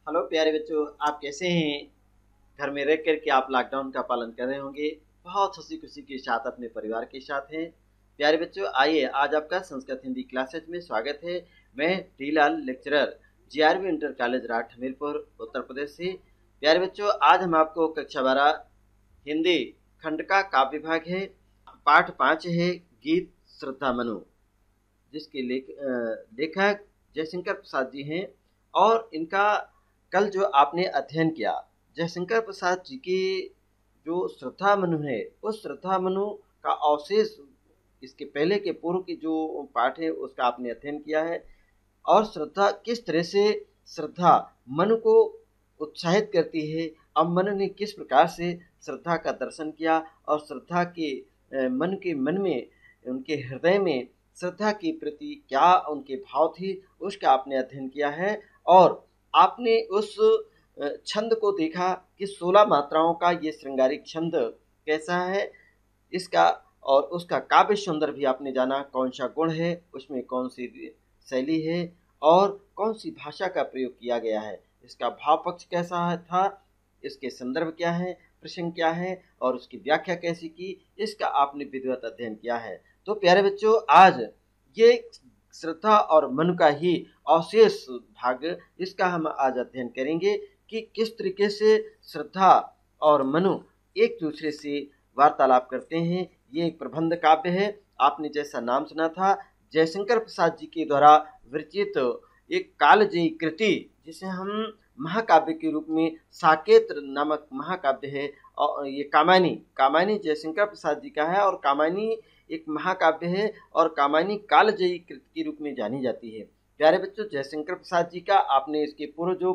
Hello प्यारे बच्चों, आप कैसे हैं? घर में रह कर के आप लॉकडाउन का पालन कर रहे होंगे। बहुत हंसी खुशी के साथ अपने परिवार के साथ हैं। प्यारे बच्चों, आइए आज आपका संस्कृत हिंदी क्लासेज में स्वागत है। मैं Tilal lecturer GRV inter college Rath Hamirpur Uttar Pradesh से। प्यारे बच्चों, आज हम आपको कक्षा 12 हिंदी खंड का काव्य विभाग है, पाठ 5 है गीत श्रद्धा मनु, जिसके लेखक जयशंकर प्रसाद जी हैं। और इनका कल जो आपने अध्ययन किया, जयशंकर प्रसाद जी की जो श्रद्धा मनु है, उस श्रद्धा मनु का अवशेष इसके पहले के पूर्व की जो पाठ है उसका आपने अध्ययन किया है। और श्रद्धा किस तरह से श्रद्धा मनु को उत्साहित करती है, अब मनु ने किस प्रकार से श्रद्धा का दर्शन किया और श्रद्धा के मन में, उनके हृदय में श्रद्धा के प्रति क्या उनके भाव थे, उसका आपने अध्ययन किया है। और आपने उस छंद को देखा कि 16 मात्राओं का ये श्रृंगारिक छंद कैसा है, इसका और उसका काव्य सौंदर्य भी आपने जाना, कौन सा गुण है उसमें, कौन सी शैली है और कौन सी भाषा का प्रयोग किया गया है, इसका भाव पक्ष कैसा था, इसके संदर्भ क्या है, प्रसंग क्या है और उसकी व्याख्या कैसी की, इसका आपने विधिवत अध्ययन किया है। तो प्यारे बच्चों, आज ये श्रद्धा और मनु का ही अवशेष भाग, इसका हम आज अध्ययन करेंगे कि किस तरीके से श्रद्धा और मनु एक दूसरे से वार्तालाप करते हैं। ये एक प्रबंध काव्य है, आपने जैसा नाम सुना था, जयशंकर प्रसाद जी के द्वारा विरचित एक कालजयी कृति, जिसे हम महाकाव्य के रूप में साकेत नामक महाकाव्य है। और ये कामायनी जयशंकर प्रसाद जी का है और कामायनी एक महाकाव्य है और कामायनी कालजयी कृति के रूप में जानी जाती है। प्यारे बच्चों, जयशंकर प्रसाद जी का आपने इसके पूर्व जो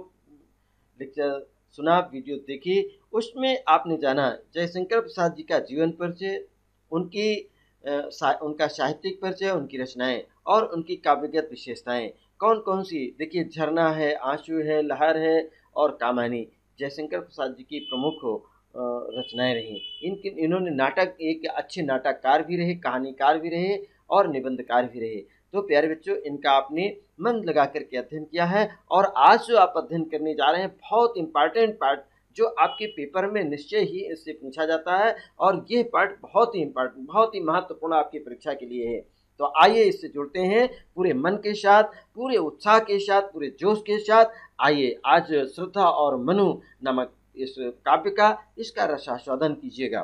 लेक्चर सुना, वीडियो देखी, उसमें आपने जाना जयशंकर प्रसाद जी का जीवन परिचय, उनका साहित्यिक परिचय, उनकी रचनाएं और उनकी काव्यगत विशेषताएं कौन कौन सी। देखिए, झरना है, आंसू है, लहर है और कामायनी जयशंकर प्रसाद जी की प्रमुख रचनाएं रही। इन्होंने नाटक, एक अच्छे नाटककार भी रहे, कहानीकार भी रहे और निबंधकार भी रहे। तो प्यारे बच्चों, इनका आपने मन लगा करके अध्ययन किया है। और आज जो आप अध्ययन करने जा रहे हैं, बहुत इंपॉर्टेंट पार्ट जो आपके पेपर में निश्चय ही इससे पूछा जाता है, और ये पार्ट बहुत ही इंपॉर्टेंट, बहुत ही महत्वपूर्ण आपकी परीक्षा के लिए है। तो आइए इससे जुड़ते हैं पूरे मन के साथ, पूरे उत्साह के साथ, पूरे जोश के साथ। आइए आज श्रद्धा और मनु नामक इस काव्य का, इसका रसास्वादन कीजिएगा।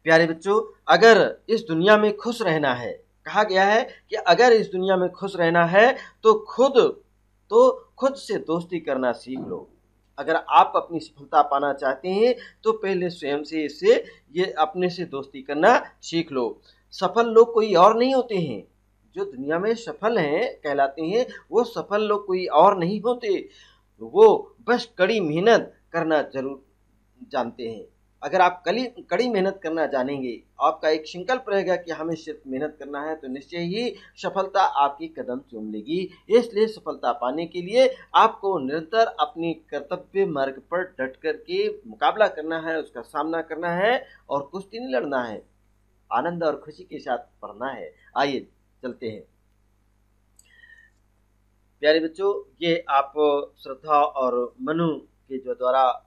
प्यारे बच्चों, अगर इस दुनिया में खुश रहना है, कहा गया है कि अगर इस दुनिया में खुश रहना है तो खुद से दोस्ती करना सीख लो। अगर आप अपनी सफलता पाना चाहते हैं तो पहले स्वयं से ये अपने से दोस्ती करना सीख लो। सफल लोग कोई और नहीं होते हैं, जो दुनिया में सफल हैं कहलाते हैं, वो सफल लोग कोई और नहीं होते, वो बस कड़ी मेहनत करना जरूर जानते हैं। अगर आप कड़ी मेहनत करना जानेंगे, आपका एक संकल्प रहेगा कि हमें सिर्फ मेहनत करना है, तो निश्चय ही सफलता आपकी कदम चूम लेगी। इसलिए सफलता पाने के लिए आपको निरंतर अपनी कर्तव्य मार्ग पर डट कर के मुकाबला करना है, उसका सामना करना है और कुश्ती नहीं लड़ना है, आनंद और खुशी के साथ पढ़ना है। आइए चलते हैं। प्यारे बच्चों, ये आप श्रद्धा और मनु के जो द्वारा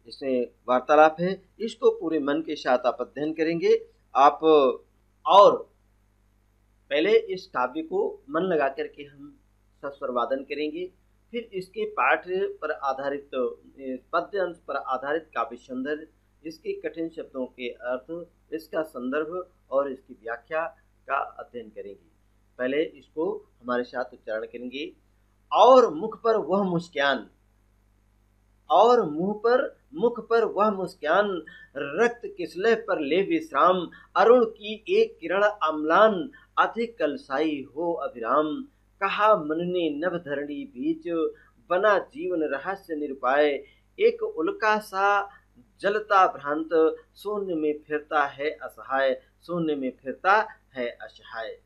इसमें वार्तालाप है, इसको पूरे मन के साथ आप अध्ययन करेंगे। आप और पहले इस काव्य को मन लगा करके हम सस्वर वादन करेंगे, फिर इसके पाठ पर आधारित, पद्य अंश पर आधारित काव्य सौंदर्य, इसके कठिन शब्दों के अर्थ, इसका संदर्भ और इसकी व्याख्या का अध्ययन करेंगे। पहले इसको हमारे साथ उच्चारण करेंगे। और मुख पर वह मुस्कान, और मुख पर वह मुस्कान, रक्त किसले पर ले विश्राम, अरुण की एक किरण अम्लान, अधिक कलसाई हो अभिराम, कहा मन ने नभ धरणी बीच, बना जीवन रहस्य निरुपाय, एक उल्का सा जलता भ्रांत, शून्य में फिरता है असहाय, शून्य में फिरता है असहाय।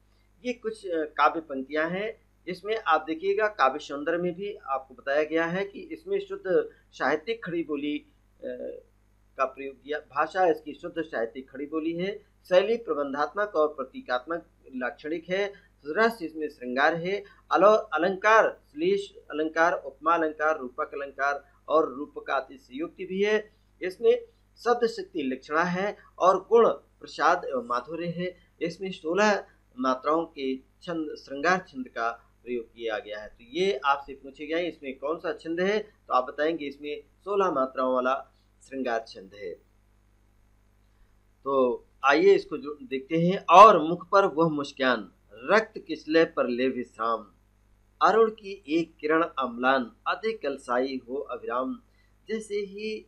ये कुछ काव्य पंक्तियां हैं। इसमें आप देखिएगा, काव्य सौंदर्य में भी आपको बताया गया है कि इसमें शुद्ध साहित्यिक खड़ी बोली का प्रयोग किया, भाषा इसकी शुद्ध साहित्यिक खड़ी बोली है, शैली प्रबंधात्मक और प्रतीकात्मक लाक्षणिक है, रस इसमें श्रृंगार है। अलंकार, श्लेष अलंकार, उपमा अलंकार, रूपक अलंकार और रूपकातिशयोक्ति भी है। इसमें शब्द शक्ति लक्षणा है और गुण प्रसाद एवं माधुर्य है। इसमें 16 मात्राओं के छंद, श्रृंगार छंद का प्रयोग किया गया है। तो ये आपसे पूछे गए इसमें कौन सा छंद है, तो आप बताएंगे इसमें 16 मात्राओं वाला श्रृंगार छंद है। तो आइए इसको जो देखते हैं। और मुख पर वह मुस्कान, रक्त किसले पर ले विश्राम, अरुण की एक किरण अम्लान, अधिक कलसाई हो अविराम। जैसे ही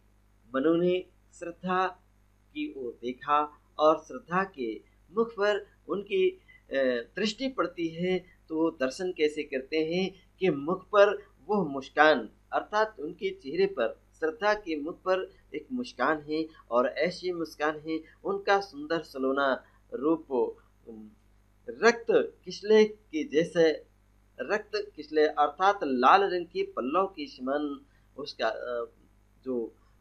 मनु ने श्रद्धा की ओर देखा और श्रद्धा के मुख पर उनकी दृष्टि पड़ती है, तो वो दर्शन कैसे करते हैं कि मुख पर वो मुस्कान, अर्थात उनके चेहरे पर, श्रद्धा के मुख पर एक मुस्कान है और ऐसी मुस्कान है उनका सुंदर सलोना रूप रक्त किसले के जैसे, रक्त किसले अर्थात लाल रंग के पल्लव के समान उसका जो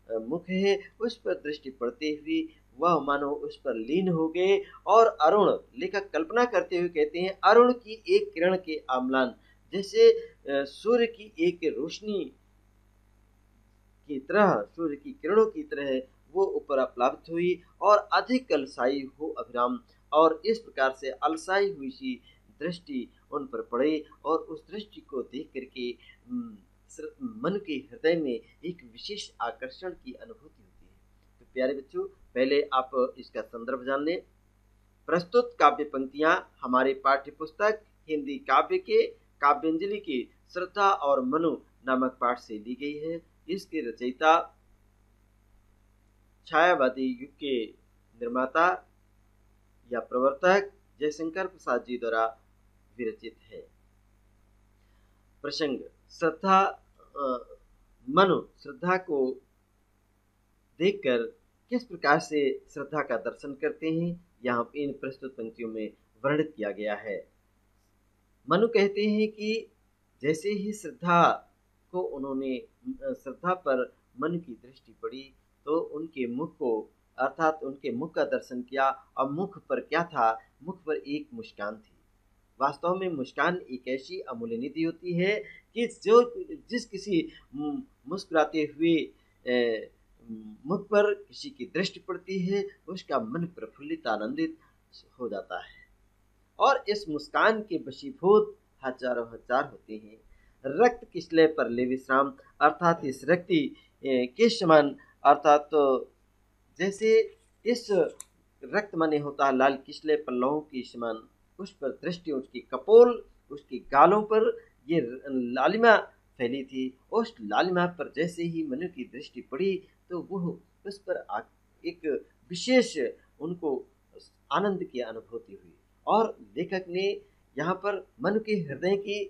मुख है उस पर दृष्टि पड़ते हुए वह मानो उस पर लीन हो गए। और अरुण, लेखक कल्पना करते हुए कहते हैं, अरुण की एक किरण के आम्लान, जैसे सूर्य की एक रोशनी की तरह, सूर्य की किरणों की तरह वो ऊपर अपलावित हुई और अधिक कलसाई हो अभिराम। और इस प्रकार से अलसाई हुई सी दृष्टि उन पर पड़े और उस दृष्टि को देख करके मन के हृदय में एक विशेष आकर्षण की अनुभूति होती है। तो प्यारे बच्चों, पहले आप इसका संदर्भ जान लें। प्रस्तुत काव्य पंक्तियां हमारे पाठ्य पुस्तक हिंदी काव्य के काव्यांजलि के श्रद्धा और मनु नामक पाठ से ली गई है। इसके रचयिता छायावादी युग के निर्माता या प्रवर्तक जयशंकर प्रसाद जी द्वारा विरचित है। प्रसंग, श्रद्धा मनु श्रद्धा को देखकर किस प्रकार से श्रद्धा का दर्शन करते हैं, यहाँ इन प्रस्तुत पंक्तियों में वर्णित किया गया है। मनु कहते हैं कि जैसे ही श्रद्धा को उन्होंने, श्रद्धा पर मन की दृष्टि पड़ी तो उनके मुख को, अर्थात उनके मुख का दर्शन किया। और मुख पर क्या था? मुख पर एक मुस्कान थी। वास्तव में मुस्कान एक ऐसी अमूल्य निधि होती है कि जिस किसी मुस्कुराते हुए मुख पर किसी की दृष्टि पड़ती है उसका मन प्रफुल्लित आनंदित हो जाता है और इस मुस्कान के वशीभूत हजारों हजार होते हैं। रक्त किसले पर ले विश्राम, अर्थात इस रक्ति के समान, अर्थात तो जैसे इस रक्त माने होता है लाल किसले पल्लवों के समान, उस पर दृष्टि, उसकी कपोल, उसके गालों पर ये लालिमा फैली थी। उस लालिमा पर जैसे ही मनु की दृष्टि पड़ी तो वह उस पर एक विशेष उनको आनंद की अनुभूति हुई। और लेखक ने यहाँ पर मनु के हृदय की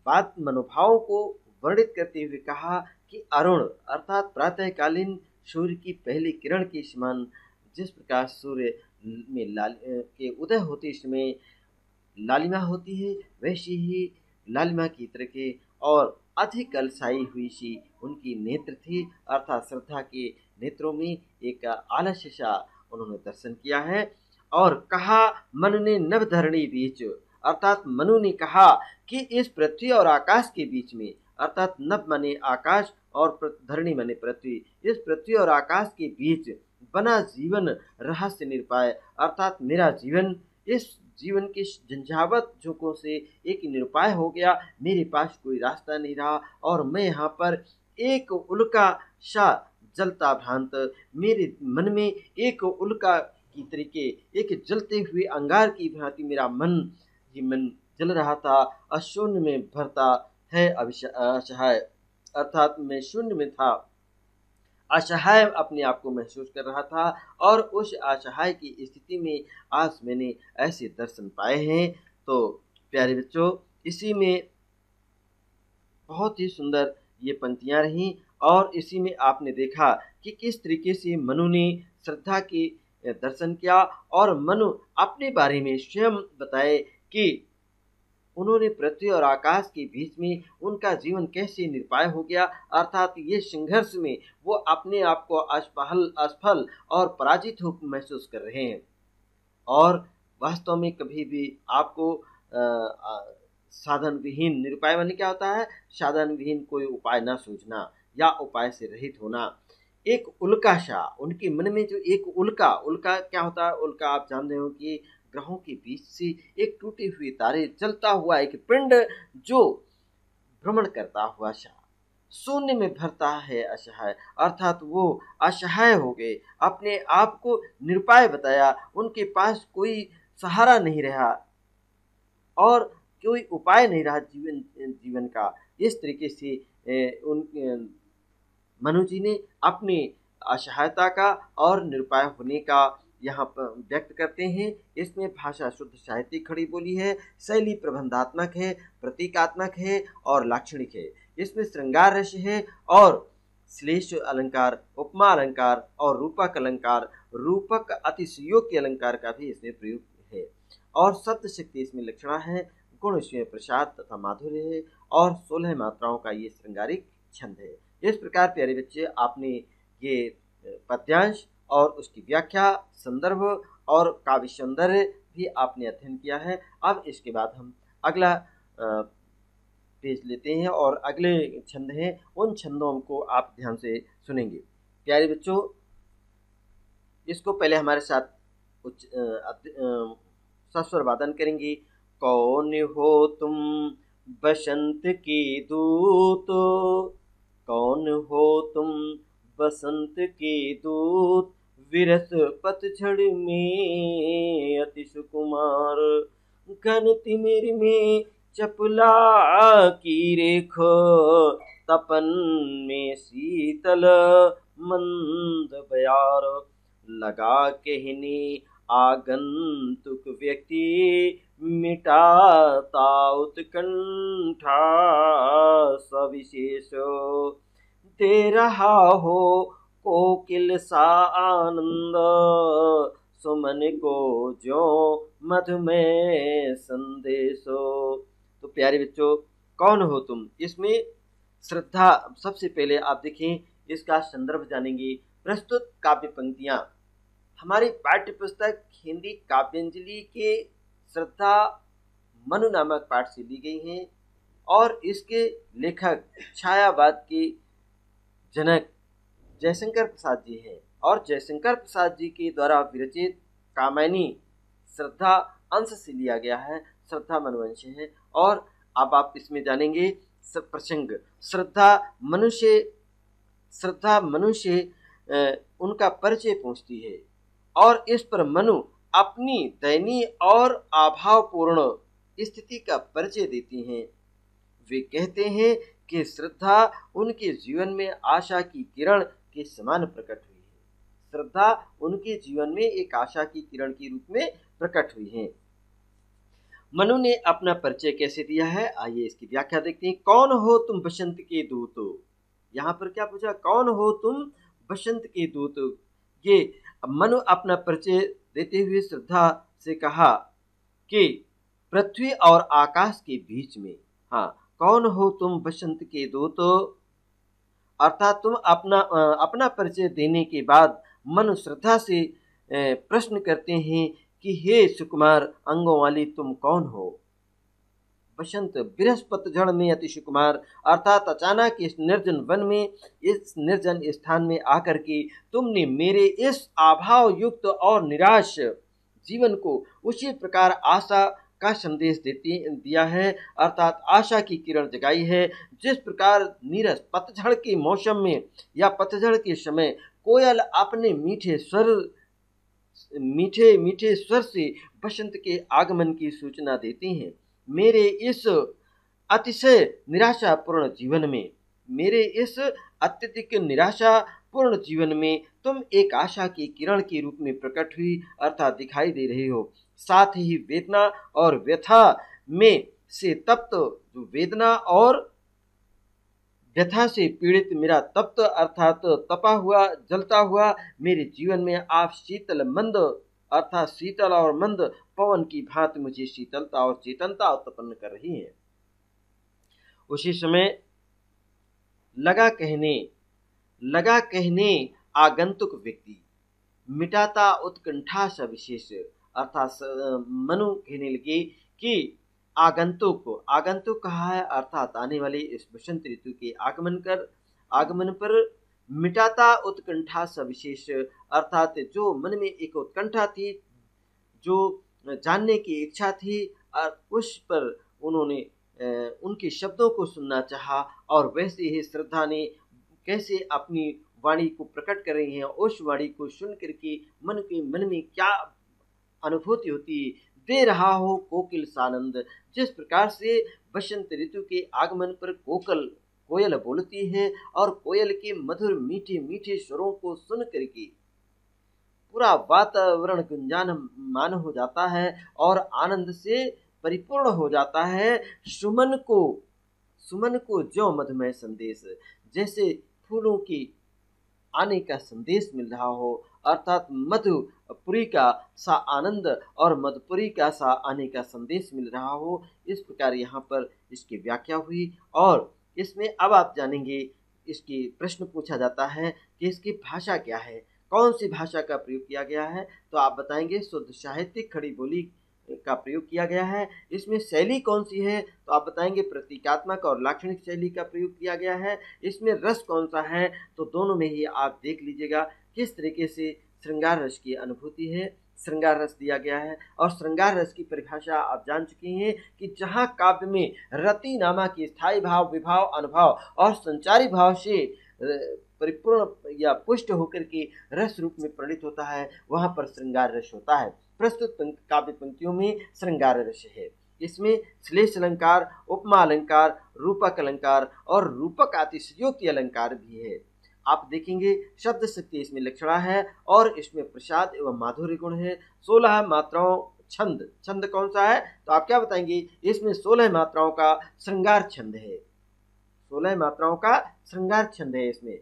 बात, मनोभावों को वर्णित करते हुए कहा कि अरुण अर्थात प्रातःकालीन सूर्य की पहली किरण के समान, जिस प्रकार सूर्य में के उदय होते समय लालिमा होती है, वैसी ही लालिमा की तरह के और अधिक अलसाई हुई सी उनकी नेत्र थी, अर्थात श्रद्धा के नेत्रों में एक आलस्य सा उन्होंने दर्शन किया है। और कहा मनु ने नभ धरणी बीच, अर्थात मनु ने कहा कि इस पृथ्वी और आकाश के बीच में, अर्थात नभ माने आकाश और धरणी माने पृथ्वी, इस पृथ्वी और आकाश के बीच बना जीवन रहस्य निरुपाय, अर्थात मेरा जीवन इस जीवन के झंझावत झोंकों से एक निरुपाय हो गया। मेरे पास कोई रास्ता नहीं रहा और मैं यहाँ पर एक उल्का सा जलता भ्रांत, मेरे मन में एक उल्का की तरीके, एक जलते हुए अंगार की भांति मेरा मन जल रहा था, अशून्य में भरता है असहाय, अर्थात मैं शून्य में था, असहाय अपने आप को महसूस कर रहा था। और उस असहाय की स्थिति में आज मैंने ऐसे दर्शन पाए हैं। तो प्यारे बच्चों, इसी में बहुत ही सुंदर ये पंक्तियां रहीं और इसी में आपने देखा कि किस तरीके से मनु ने श्रद्धा के दर्शन किया और मनु अपने बारे में स्वयं बताए कि उन्होंने पृथ्वी और आकाश के बीच में उनका जीवन कैसे निरुपाय हो गया, अर्थात ये संघर्ष में वो अपने आप को असफल और पराजित हो महसूस कर रहे हैं। और वास्तव में कभी भी आपको साधन विहीन, निरुपाय माने क्या होता है? साधन विहीन कोई उपाय ना सूझना या उपाय से रहित होना। एक उल्का सा, उनके मन में जो एक उल्का, उल्का क्या होता है? उल्का आप जानते हो कि ग्रहों के बीच से एक टूटे हुए तारे, जलता हुआ एक पिंड जो भ्रमण करता हुआ सा शून्य में भरता है असहाय, अर्थात वो असहाय हो गए, अपने आप को निरुपाय बताया, उनके पास कोई सहारा नहीं रहा और कोई उपाय नहीं रहा जीवन का। इस तरीके से उन मनु जी ने अपनी असहायता का और निरुपाय होने का यहाँ पर व्यक्त करते हैं। इसमें भाषा शुद्ध साहित्य खड़ी बोली है, शैली प्रबंधात्मक है, प्रतीकात्मक है और लाक्षणिक है। इसमें श्रृंगार रस है और श्लेष अलंकार, उपमा अलंकार और रूपक अलंकार, रूपक अतिशयोक्ति अलंकार का भी इसमें प्रयोग है और शब्द शक्ति इसमें लक्षणा है, गुण इसमें प्रसाद तथा माधुर्य है और 16 मात्राओं का ये श्रृंगारिक छंद है। इस प्रकार प्यारे बच्चे, आपने ये पद्यांश और उसकी व्याख्या, संदर्भ और काव्य सौंदर्य भी आपने अध्ययन किया है। अब इसके बाद हम अगला पेज लेते हैं और अगले छंद हैं, उन छंदों को आप ध्यान से सुनेंगे। प्यारे बच्चों, इसको पहले हमारे साथ सस्वर वादन करेंगे। कौन हो तुम बसंत की दूत, कौन हो तुम बसंत की दूत, विरस पतझड़ में अति सुकुमार, घन तिमिर में चपला की रेख, तपन में शीतल मंद बयार, लगा कहने आगंतुक व्यक्ति, मिटाता उत्कंठा सविशेष, दे रहा हो कोकिल सा आनंद, सुमन को जो मधुमेह संदेशो। तो प्यारे बच्चों, कौन हो तुम, इसमें श्रद्धा, सबसे पहले आप देखें इसका संदर्भ जानेंगे। प्रस्तुत काव्य पंक्तियां हमारी पाठ्य पुस्तक हिंदी काव्यांजलि के श्रद्धा मनु नामक पाठ से ली गई हैं और इसके लेखक छायावाद के जनक जयशंकर प्रसाद जी हैं और जयशंकर प्रसाद जी के द्वारा विरचित कामायनी श्रद्धा अंश से लिया गया है, श्रद्धा मनुवंश है। और अब आप इसमें जानेंगे प्रसंग, श्रद्धा मनुष्य उनका परिचय पहुंचती है और इस पर मनु अपनी दयनीय और अभावपूर्ण स्थिति का परिचय देती हैं। वे कहते हैं कि श्रद्धा उनके जीवन में आशा की किरण के समान प्रकट हुई है। श्रद्धा उनके जीवन में एक आशा की किरण के रूप में प्रकट हुई है। मनु ने अपना परिचय कैसे दिया है, आइए इसकी व्याख्या देखते हैं। कौन हो तुम बसंत के दूत, यहाँ पर क्या पूछा? कौन हो तुम बसंत के दूत। ये मनु अपना परिचय देते हुए श्रद्धा से कहा कि पृथ्वी और आकाश के बीच में, हाँ, कौन हो तुम बसंत के दूत, अर्थात तुम अपना परिचय देने के बाद मनु श्रद्धा से प्रश्न करते हैं कि हे सुकुमार अंगों वाली तुम कौन हो। बसंत बृहस्पति झड़ में अति सुकुमार, अर्थात अचानक इस निर्जन वन में, इस निर्जन स्थान में आकर के तुमने मेरे इस अभाव युक्त और निराश जीवन को उसी प्रकार आशा का संदेश दिया है, अर्थात आशा की किरण जगाई है। जिस प्रकार नीरस पतझड़ के मौसम में या पतझड़ के समय कोयल अपने मीठे स्वर से बसंत के आगमन की सूचना देती हैं, मेरे इस अतिशय निराशापूर्ण जीवन में, मेरे इस अत्यधिक निराशापूर्ण जीवन में तुम एक आशा की किरण के रूप में प्रकट हुई, अर्थात दिखाई दे रही हो। साथ ही वेदना और व्यथा में से तप्त, जो वेदना और व्यथा से पीड़ित मेरा तप्त अर्थात तपा हुआ, जलता हुआ मेरे जीवन में आप शीतल मंद, अर्थात शीतल और मंद पवन की भांति मुझे शीतलता और चेतनता उत्पन्न कर रही है। उसी समय लगा कहने आगंतुक व्यक्ति, मिटाता उत्कंठा सविशेष, अर्थात मनु कहने लगे कि आगंतुक कहा है अर्थात आने वाली इस बसंत ऋतु के आगमन पर मिटाता उत्कंठा सविशेष, अर्थात जो मन में एक उत्कंठा थी, जो जानने की इच्छा थी, उस पर उन्होंने उनके शब्दों को सुनना चाहा और वैसे ही श्रद्धा ने कैसे अपनी वाणी को प्रकट कर रही हैं, उस वाणी को सुन करके मन में क्या अनुभूति होती है, दे रहा हो कोकिल सानंद। जिस प्रकार से बसंत ऋतु के आगमन पर कोयल बोलती है और कोयल के मधुर मीठे मीठे स्वरों को सुन करके पूरा वातावरण गुंजायमान हो जाता है और आनंद से परिपूर्ण हो जाता है। सुमन को जो मधुमय संदेश, जैसे फूलों की आने का संदेश मिल रहा हो, अर्थात मधुपुरी का सा आनंद और मधुपुरी का सा आने का संदेश मिल रहा हो। इस प्रकार यहाँ पर इसकी व्याख्या हुई और इसमें अब आप जानेंगे, इसकी प्रश्न पूछा जाता है कि इसकी भाषा क्या है, कौन सी भाषा का प्रयोग किया गया है, तो आप बताएंगे शुद्ध साहित्यिक खड़ी बोली का प्रयोग किया गया है। इसमें शैली कौन सी है, तो आप बताएंगे प्रतीकात्मक और लाक्षणिक शैली का प्रयोग किया गया है। इसमें रस कौन सा है, तो दोनों में ही आप देख लीजिएगा किस तरीके से श्रृंगार रस की अनुभूति है, श्रृंगार रस दिया गया है। और श्रृंगार रस की परिभाषा आप जान चुके हैं कि जहाँ काव्य में रति नामा की स्थायी भाव, विभाव, अनुभाव और संचारी भाव से परिपूर्ण या पुष्ट होकर के रस रूप में प्रणीत होता है, वहाँ पर श्रृंगार रस होता है। प्रस्तुत काव्य पंक्तियों में श्रृंगार रस है। इसमें श्लेष अलंकार, उपमा अलंकार, रूपक अलंकार और रूपक अतिशयोक्ति अलंकार भी है। आप देखेंगे शब्द शक्ति इसमें लक्षणा है और इसमें प्रसाद एवं माधुर्य गुण है। 16 मात्राओं छंद कौन सा है, तो आप क्या बताएंगे, इसमें 16 मात्राओं का श्रृंगार छंद है। 16 मात्राओं का श्रृंगार छंद है इसमें।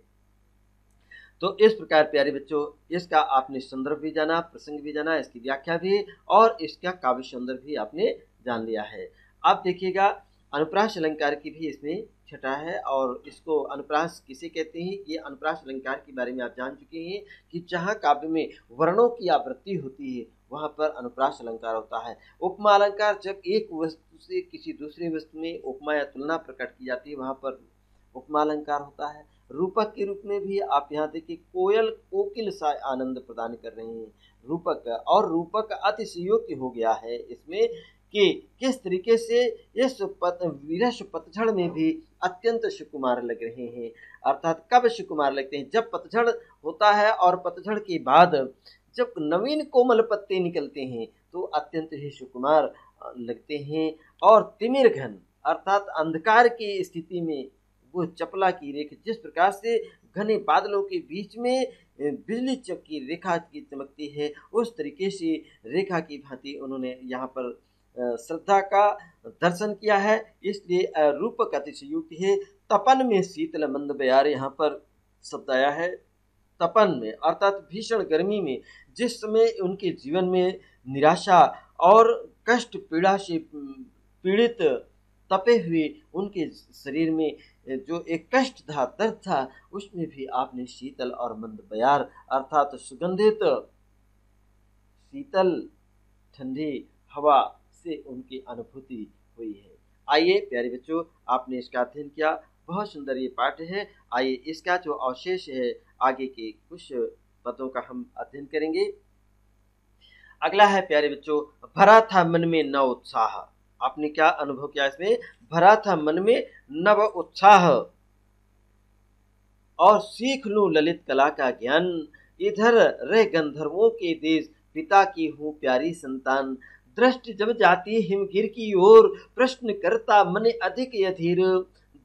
तो इस प्रकार प्यारे बच्चों, इसका आपने संदर्भ भी जाना, प्रसंग भी जाना, इसकी व्याख्या भी और इसका काव्य सौंदर्य भी आपने जान लिया है। अब देखिएगा अनुप्रास अलंकार की भी इसमें छटा है और इसको अनुप्रास किसे कहते हैं, ये अनुप्रास अलंकार के बारे में आप जान चुके हैं कि जहाँ काव्य में वर्णों की आवृत्ति होती है वहाँ पर अनुप्रास अलंकार होता है। उपमा अलंकार जब एक वस्तु से किसी दूसरी वस्तु में उपमा या तुलना प्रकट की जाती है वहाँ पर उपमा अलंकार होता है। रूपक के रूप में भी आप यहाँ देखिए कोकिल सा आनंद प्रदान कर रहे हैं रूपक, और रूपक अतिशयोक्ति हो गया है इसमें कि किस तरीके से इस विरस पतझड़ में भी अत्यंत सुकुमार लग रहे हैं। अर्थात कब सुकुमार लगते हैं, जब पतझड़ होता है और पतझड़ के बाद जब नवीन कोमल पत्ते निकलते हैं तो अत्यंत ही सुकुमार लगते हैं। और तिमिर घन अर्थात अंधकार की स्थिति में वो चपला की रेखा, जिस प्रकार से घने बादलों के बीच में बिजली की रेखा की चमकती है, उस तरीके से रेखा की भांति उन्होंने यहाँ पर श्रद्धा का दर्शन किया है। इसलिए रूपक अतिशयोक्ति है। तपन में शीतल मंद बयार, यहाँ पर शब्द आया है तपन में, अर्थात भीषण गर्मी में जिस समय उनके जीवन में निराशा और कष्ट पीड़ा से पीड़ित तपे हुए उनके शरीर में जो एक कष्ट था, दर्द था, उसमें भी आपने शीतल और मंद बयार अर्थात सुगंधित शीतल ठंडी हवा से उनकी अनुभूति हुई है। आइए प्यारे बच्चों, आपने इसका अध्ययन किया, बहुत सुंदर ये पाठ है। आइए इसका जो अवशेष है आगे के कुछ पदों का हम अध्ययन करेंगे। अगला है प्यारे बच्चों, भरा था मन में नव उत्साह। आपने क्या अनुभव किया इसमें, भरा था मन में नव उत्साह और सीख लूं ललित कला का ज्ञान, इधर रह गंधर्वों के देश पिता की हूँ प्यारी संतान, दृष्टि जब जाती हिमगिर की ओर प्रश्न करता मन अधिक अधीर,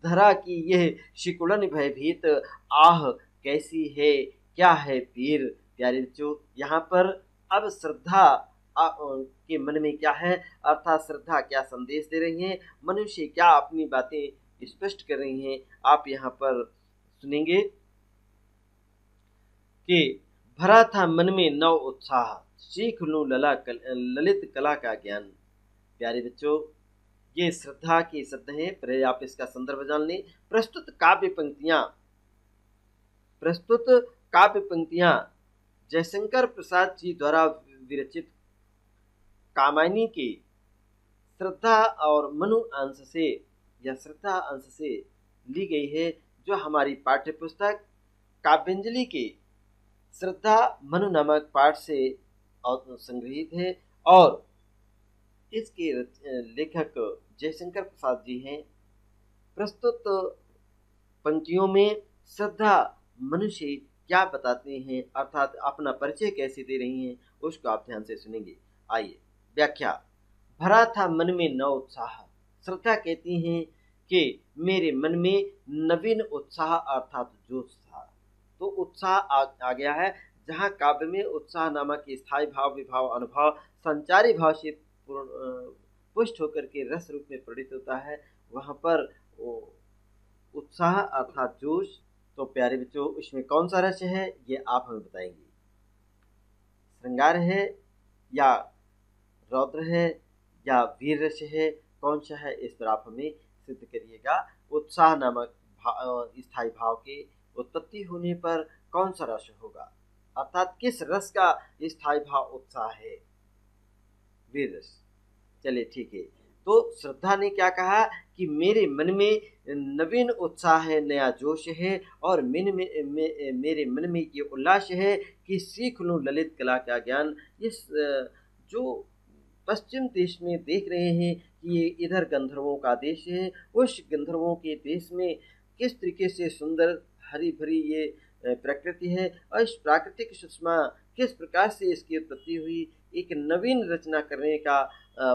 धरा की यह शिकुड़न भयभीत आह कैसी है क्या है पीर। प्यारे बच्चों, यहाँ पर अब श्रद्धा के मन में क्या है, अर्थात श्रद्धा क्या संदेश दे रही है, मनुष्य क्या अपनी बातें स्पष्ट कर रही हैं, आप यहाँ पर सुनेंगे कि भरा था मन में नव उत्साह, सीख लूं ललित कला का ज्ञान। प्यारे बच्चों, ये श्रद्धा के शब्द हैं, पहले आप इसका संदर्भ जान लें। प्रस्तुत काव्य पंक्तियां जयशंकर प्रसाद जी द्वारा विरचित कामायनी के श्रद्धा और मनु अंश से या श्रद्धा अंश से ली गई है, जो हमारी पाठ्य पुस्तक काव्यांजलि के श्रद्धा मनु नामक पाठ से संग्रहित है। और इसके लेखक जयशंकर प्रसाद जी हैं। प्रस्तुत पंक्तियों में श्रद्धा मनुष्य क्या बताते हैं, अर्थात अपना परिचय कैसे दे रही हैं, उसको आप ध्यान से सुनेंगे। आइए व्याख्या। भरा था मन में नव उत्साह। श्रद्धा कहती हैं कि मेरे मन में नवीन उत्साह अर्थात जोश था। तो उत्साह आ गया है। जहाँ काव्य में उत्साह नामक स्थायी भाव विभाव अनुभव संचारी भाव से पुष्ट होकर के रस रूप में प्रेरित होता है, वहाँ पर उत्साह अर्थात जोश। तो प्यारे बच्चों, उसमें कौन सा रस है ये आप हमें बताएंगे। श्रृंगार है या रौद्र है या वीर रस है, कौन सा है, इस पर आप हमें सिद्ध करिएगा। उत्साह नामक स्थायी भाव के उत्पत्ति होने पर कौन सा रस होगा, अर्थात किस रस का स्थायी भाव उत्साह है, वीर रस। चलिए ठीक है। तो श्रद्धा ने क्या कहा कि मेरे मन में नवीन उत्साह है, नया जोश है, और मेरे मन में ये उल्लास है कि सीख लूं ललित कला का ज्ञान। इस जो पश्चिम देश में देख रहे हैं कि ये इधर गंधर्वों का देश है, उस गंधर्वों के देश में किस तरीके से सुंदर हरी भरी ये प्रकृति है, और इस प्राकृतिक सुषमा किस प्रकार से इसकी उत्पत्ति हुई, एक नवीन रचना करने का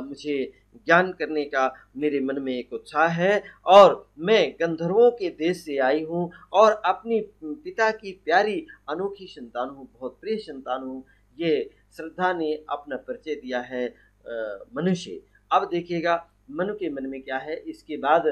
मुझे ज्ञान करने का मेरे मन में एक उत्साह है। और मैं गंधर्वों के देश से आई हूँ और अपनी पिता की प्यारी अनोखी संतान हूँ, बहुत प्रिय संतान हूँ। ये श्रद्धा ने अपना परिचय दिया है मनुष्य। अब देखिएगा मनु के मन में क्या है। इसके बाद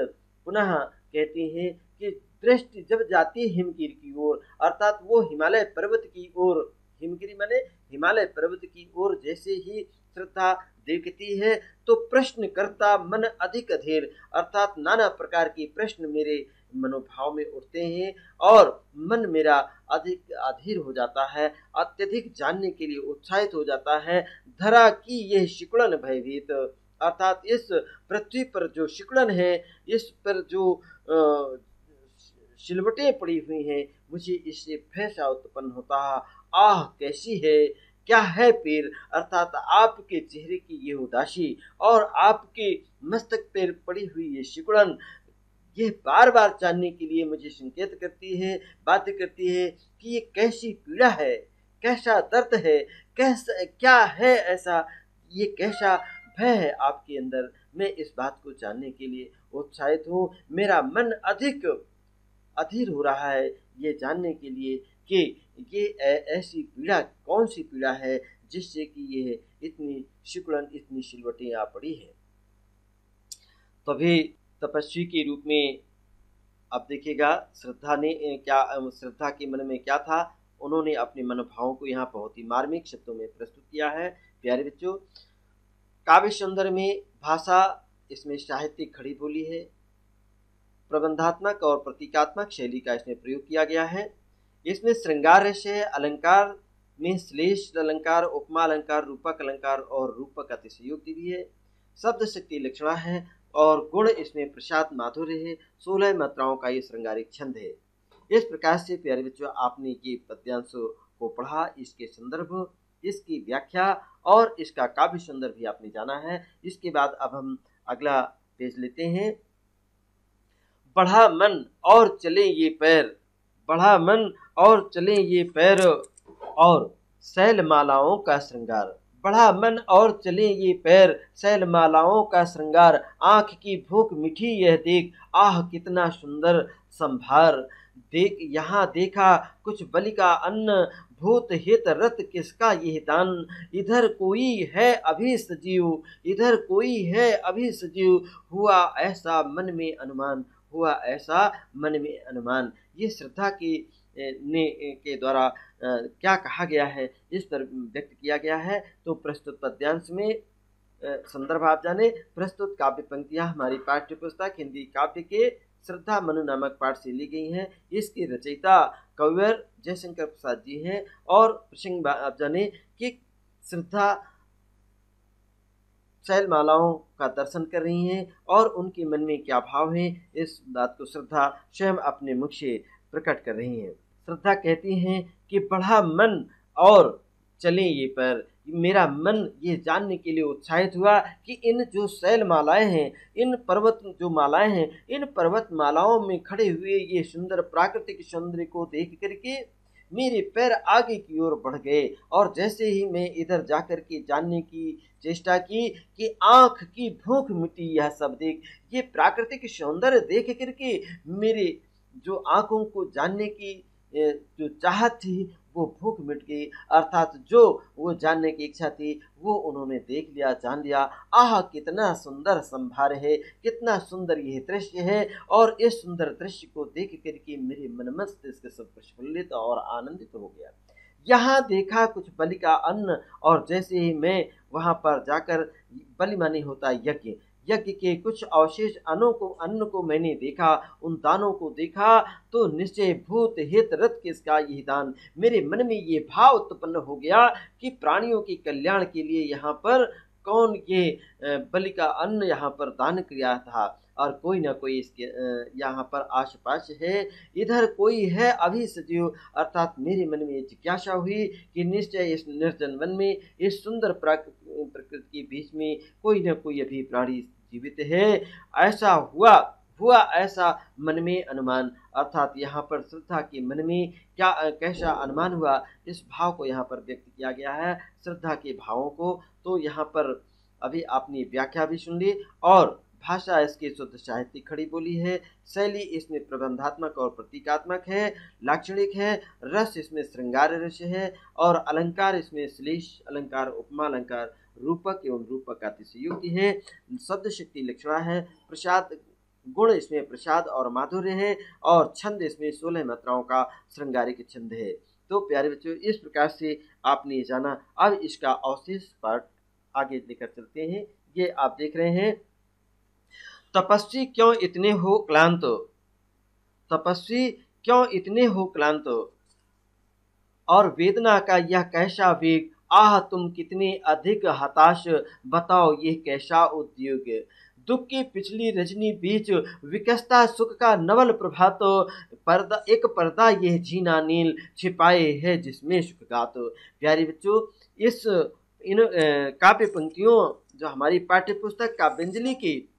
पुनः कहते हैं कि दृष्टि जब जाती है हिमगिरी की ओर, अर्थात वो हिमालय पर्वत की ओर, हिमगिरी माने हिमालय पर्वत की ओर जैसे ही श्रद्धा देखती है तो प्रश्न करता मन अधिक अधीर, अर्थात नाना प्रकार के प्रश्न मेरे मनोभाव में उठते हैं और मन मेरा अधिक अधीर हो जाता है, अत्यधिक जानने के लिए उत्साहित हो जाता है। धरा की यह शिकुड़न भयभीत, अर्थात इस पृथ्वी पर जो शिकुड़न है, इस पर जो सिलवटें पड़ी हुई हैं, मुझे इससे भय सा उत्पन्न होता है। आह कैसी है, क्या है पीर, अर्थात आपके चेहरे की ये उदासी और आपके मस्तक पर पड़ी हुई ये सिकुड़न, ये बार बार जानने के लिए मुझे संकेत करती है, बाध्य करती है कि ये कैसी पीड़ा है, कैसा दर्द है, कैसा क्या है, ऐसा ये कैसा भय है आपके अंदर। मैं इस बात को जानने के लिए उत्साहित हूँ। मेरा मन अधिक अधीर हो रहा है ये जानने के लिए कि ये ऐसी पीड़ा कौन सी पीड़ा है जिससे कि ये इतनी सिकुड़न, इतनी सिलवटें आ पड़ी है। तभी तपस्वी के रूप में अब देखिएगा श्रद्धा ने क्या, श्रद्धा के मन में क्या था, उन्होंने अपने मनोभावों को यहाँ बहुत ही मार्मिक शब्दों में प्रस्तुत किया है। प्यारे बच्चों, काव्य सौंदर्य में भाषा, इसमें साहित्यिक खड़ी बोली है, प्रबंधात्मक और प्रतीकात्मक शैली का इसमें प्रयोग किया गया है। इसमें श्रृंगार रस है, अलंकार में श्लेष अलंकार, उपमा अलंकार, रूपक अलंकार और रूपक अतिशयोक्ति भी है। शब्द शक्ति लक्षणा है और गुण इसमें प्रसाद माधुर्य है। 16 मात्राओं का ये श्रृंगारिक छंद है। इस प्रकार से प्यारे बच्चों, आपने ये पद्यांश को पढ़ा, इसके संदर्भ, इसकी व्याख्या और इसका काव्य संदर्भ भी आपने जाना है। इसके बाद अब हम अगला पेज लेते हैं। बढ़ा मन और चले ये पैर, बढ़ा मन और चले ये पैर और शैलमालाओं का श्रृंगार, बढ़ा मन और चले ये पैर, शैलमालाओं का श्रृंगार, आंख की भूख मिठी यह देख, आह कितना सुंदर संभार, देख यहाँ देखा कुछ बलि का अन्न, भूत हित रत किसका यह दान, इधर कोई है अभी सजीव, इधर कोई है अभी सजीव, हुआ ऐसा मन में अनुमान, हुआ ऐसा मन में अनुमान। ये श्रद्धा के द्वारा क्या कहा गया है, इस पर व्यक्त किया गया है। तो प्रस्तुत पद्यांश में संदर्भ आप जाने। प्रस्तुत काव्य पंक्तियां हमारी पाठ्य पुस्तक हिंदी काव्य के श्रद्धा मनु नामक पाठ से ली गई हैं। इसकी रचयिता कविवर जयशंकर प्रसाद जी हैं और प्रसंग आप जाने कि श्रद्धा शैलमालाओं का दर्शन कर रही हैं और उनके मन में क्या भाव है, इस बात को श्रद्धा स्वयं अपने मुख से प्रकट कर रही हैं। श्रद्धा कहती हैं कि बढ़ा मन और चले ये पर। मेरा मन ये जानने के लिए उत्साहित हुआ कि इन जो शैल मालाएं हैं, इन पर्वत जो मालाएं हैं, इन पर्वत मालाओं में खड़े हुए ये सुंदर प्राकृतिक सौंदर्य को देख करके मेरे पैर आगे की ओर बढ़ गए। और जैसे ही मैं इधर जाकर के जानने की चेष्टा की कि आंख की भूख मिटी, यह सब देख, ये प्राकृतिक सौंदर्य देख करके मेरे जो आंखों को जानने की जो चाहत थी वो भूख मिट गई, अर्थात जो वो जानने की इच्छा थी वो उन्होंने देख लिया, जान लिया। आह, कितना सुंदर संभार है, कितना सुंदर यह दृश्य है। और इस सुंदर दृश्य को देख करके मेरे मन मस्तिष्क सब प्रफुल्लित और आनंदित हो गया। यहाँ देखा कुछ बलि का अन्न, और जैसे ही मैं वहां पर जाकर, बलि माने होता यज्ञ, यज्ञ के कुछ अवशेष अन्न को मैंने देखा, उन दानों को देखा, तो निश्चय भूत हित रत किसका यही दान। मेरे मन में ये भाव उत्पन्न हो गया कि प्राणियों के कल्याण के लिए यहाँ पर कौन ये बलि का अन्न यहाँ पर दान किया था, और कोई ना कोई इसके यहाँ पर आसपास है, इधर कोई है अभी सजीव। अर्थात मेरे मन में जिज्ञासा हुई कि निश्चय इस निर्जन वन में, इस सुंदर प्रकृति के बीच में कोई ना कोई अभी प्राणी जीवित है। ऐसा हुआ ऐसा मन में अनुमान, अर्थात यहाँ पर श्रद्धा के मन में क्या कैसा अनुमान हुआ, इस भाव को यहाँ पर व्यक्त किया गया है, श्रद्धा के भावों को। तो यहाँ पर अभी आपने व्याख्या भी सुन ली, और भाषा इसकी शुद्ध साहित्यिक खड़ी बोली है, शैली इसमें प्रबंधात्मक और प्रतीकात्मक है, लाक्षणिक है, रस इसमें श्रृंगार रस है, और अलंकार इसमें श्लेष अलंकार, उपमा अलंकार, रूपक एवं रूपक अतिशयोक्ति है, शब्द शक्ति लक्षणा है, प्रसाद गुण इसमें प्रसाद और माधुर्य है, और छंद इसमें 16 मात्राओं का श्रृंगारिक छंद है। तो प्यारे बच्चों, इस प्रकार से आपने जाना। अब इसका अवशेष पाठ आगे लेकर चलते हैं। ये आप देख रहे हैं, तपस्वी क्यों इतने हो क्लांत, तपस्वी क्यों इतने हो क्लांत, और वेदना का यह कैसा वेग, आह तुम कितने अधिक हताश, बताओ ये कैसा उद्योग। दुख की पिछली रजनी बीच विकसता सुख का नवल प्रभात, पर्दा एक पर्दा यह जीना नील, छिपाए है जिसमें सुख गात। प्यारे बच्चों, इन काव्य पंक्तियों जो हमारी पाठ्य पुस्तक काव्यांजलि की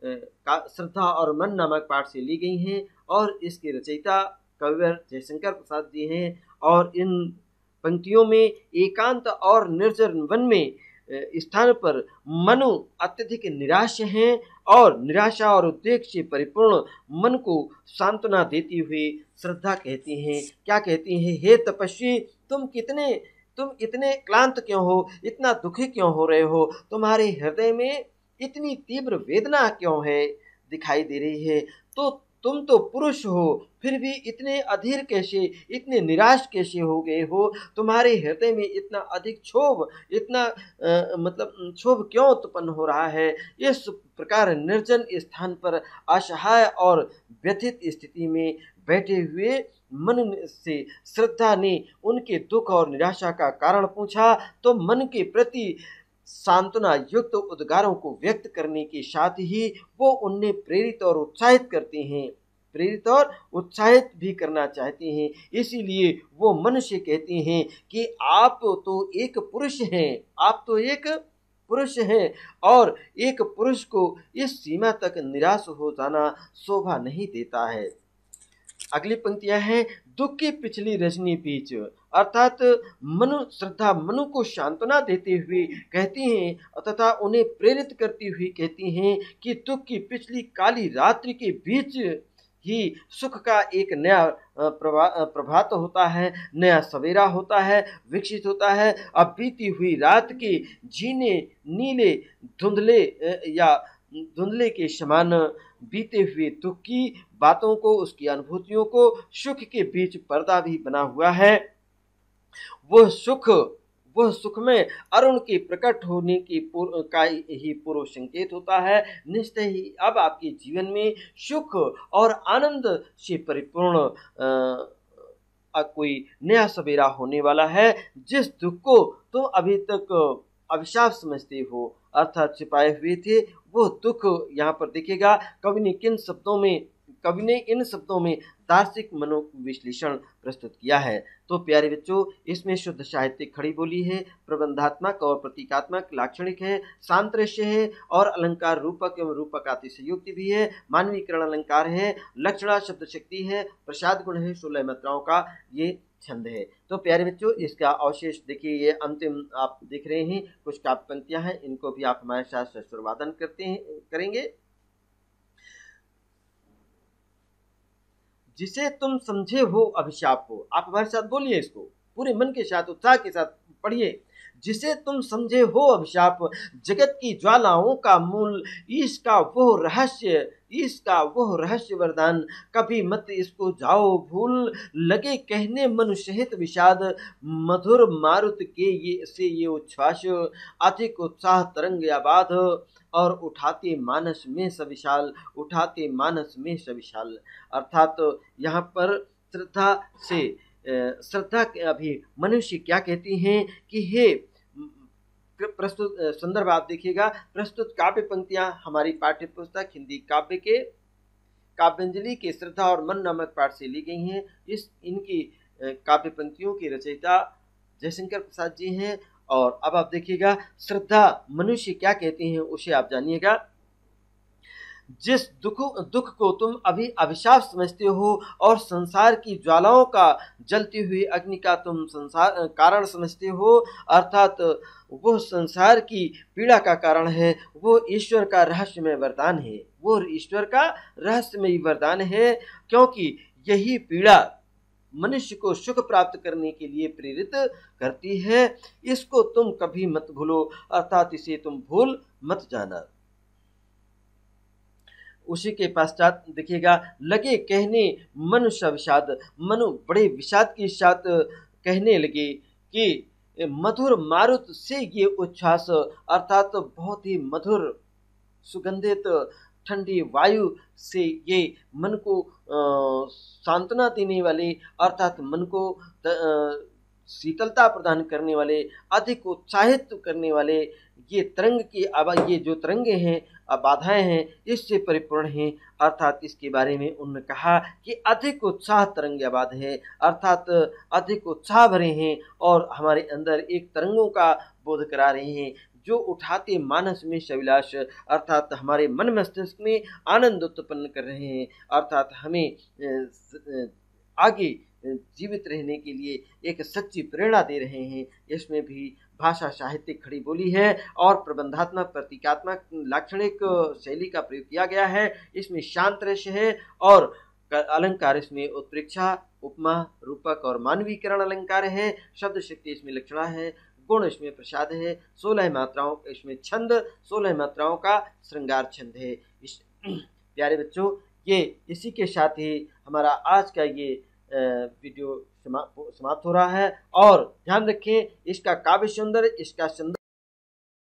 श्रद्धा और मन नामक पाठ से ली गई हैं, और इसके रचयिता कविवर जयशंकर प्रसाद जी हैं। और इन पंक्तियों में एकांत और निर्जन वन में स्थान पर मनु अत्यधिक निराश हैं, और निराशा और उद्वेग से परिपूर्ण मन को सांत्वना देती हुई श्रद्धा कहती हैं, क्या कहती हैं, हे तपस्वी, तुम इतने क्लांत क्यों हो, इतना दुखी क्यों हो रहे हो, तुम्हारे हृदय में इतनी तीव्र वेदना क्यों है दिखाई दे रही है। तो तुम तो पुरुष हो, फिर भी इतने अधीर कैसे, इतने निराश कैसे हो गए हो, तुम्हारे हृदय में इतना अधिक क्षोभ, इतना मतलब क्षोभ क्यों उत्पन्न हो रहा है। इस प्रकार निर्जन स्थान पर असहाय और व्यथित स्थिति में बैठे हुए मन से श्रद्धा ने उनके दुख और निराशा का कारण पूछा, तो मन के प्रति सांत्वना युक्त उद्गारों को व्यक्त करने के साथ ही वो उन्हें प्रेरित और उत्साहित करते हैं, प्रेरित और उत्साहित भी करना चाहते हैं। इसीलिए वो मन से कहते हैं कि आप तो एक पुरुष हैं, आप तो एक पुरुष हैं, और एक पुरुष को इस सीमा तक निराश हो जाना शोभा नहीं देता है। अगली पंक्तियां हैं, दुख की पिछली रजनी बीच, अर्थात श्रद्धा मनु को सांत्वना देते हुए कहती हैं तथा उन्हें प्रेरित करती हुई कहती हैं कि दुख की पिछली काली रात्रि के बीच ही सुख का एक नया प्रभात होता है, नया सवेरा होता है, विकसित होता है। अब बीती हुई रात के जीने नीले धुंधले के समान बीते हुए दुख की बातों को, उसकी अनुभूतियों को सुख के बीच पर्दा भी बना हुआ है। वह सुख में अरुण के प्रकट होने का ही पूर्व संकेत होता है। निश्चय ही अब आपके जीवन में सुख और आनंद से परिपूर्ण कोई नया सवेरा होने वाला है। जिस दुख को तो अभी तक अभिशाप समझते हो, अर्थात छिपाए हुए थे वो दुख यहाँ पर दिखेगा। कवि ने इन शब्दों में दार्शनिक मनोविश्लेषण प्रस्तुत किया है। तो प्यारे बच्चों, इसमें शुद्ध साहित्यिक खड़ी बोली है, प्रबंधात्मक और प्रतीकात्मक लाक्षणिक है, सांतृश्य है और अलंकार रूपक एवं रूपकातिशयोक्ति भी है, मानवीकरण अलंकार है, लक्षणा शब्द शक्ति है, प्रसाद गुण है, 16 मात्राओं का ये छंद है। तो प्यारे बच्चों, इसका अवशेष देखिए, ये अंतिम आप देख रहे हैं कुछ काव्य पंक्तियां हैं, इनको भी आप हमारे साथ सस्वरवादन करेंगे। जिसे तुम समझे हो अभिशाप हो, आप हमारे साथ बोलिए, इसको पूरे मन के साथ उत्साह के साथ पढ़िए। जिसे तुम समझे हो अभिशाप, जगत की ज्वालाओं का मूल, इसका वो रहस्य वरदान, कभी मत इसको जाओ भूल, लगे कहने मनुष्य हित विषाद, मधुर मारुत के ये उच्छ्वास, अधिक उत्साह तरंग आबाद, और उठाते मानस में सविशाल। अर्थात यहाँ पर श्रद्धा अभी मनुष्य क्या कहती हैं कि हे प्रस्तुत संदर्भ आप देखिएगा, प्रस्तुत काव्य पंक्तियां हमारी पाठ्य पुस्तक हिंदी काव्य के काव्यांजलि के श्रद्धा और मन नामक पाठ से ली गई हैं। इनकी काव्य पंक्तियों की रचयिता जयशंकर प्रसाद जी हैं। और अब आप देखिएगा, श्रद्धा मनुष्य क्या कहती हैं उसे आप जानिएगा। जिस दुख को तुम अभी अभिशाप समझते हो और संसार की ज्वालाओं का जलती हुई अग्नि का तुम संसार कारण समझते हो, अर्थात वो संसार की पीड़ा का कारण है, वो ईश्वर का रहस्यमय वरदान है, क्योंकि यही पीड़ा मनुष्य को सुख प्राप्त करने के लिए प्रेरित करती है। इसको तुम कभी मत भूलो, अर्थात इसे तुम भूल मत जाना। उसी के पश्चात देखिएगा, लगे कहने मनुष्य विषाद, मनु बड़े विषाद के साथ कहने लगे कि मधुर मारुत से ये उच्छ्वास, अर्थात बहुत ही मधुर सुगंधित ठंडी वायु से ये मन को सांत्वना देने वाले, अर्थात मन को शीतलता प्रदान करने वाले, अधिक उत्साहित करने वाले ये जो तरंगे हैं, बाधाएं हैं, इससे परिपूर्ण हैं। अर्थात इसके बारे में उन्होंने कहा कि अधिक उत्साह तरंग आबाद है, अर्थात अधिक उत्साह भरे हैं और हमारे अंदर एक तरंगों का बोध करा रहे हैं, जो उठाते मानस में सविलास, अर्थात हमारे मन मस्तिष्क में आनंद उत्पन्न कर रहे हैं, अर्थात हमें आगे जीवित रहने के लिए एक सच्ची प्रेरणा दे रहे हैं। इसमें भी भाषा साहित्यिक खड़ी बोली है और प्रबंधात्मक प्रतीकात्मक लाक्षणिक शैली का प्रयोग किया गया है। इसमें शांत रस है और अलंकार इसमें उत्प्रेक्षा, उपमा, रूपक और मानवीकरण अलंकार है। शब्द शक्ति इसमें लक्षणा है, गुण इसमें प्रसाद है, 16 मात्राओं इसमें छंद, 16 मात्राओं का श्रृंगार छंद है। प्यारे बच्चों, ये इसी के साथ ही हमारा आज का ये वीडियो समाप्त हो रहा है। और ध्यान रखें, इसका काव्य सौंदर्य, इसका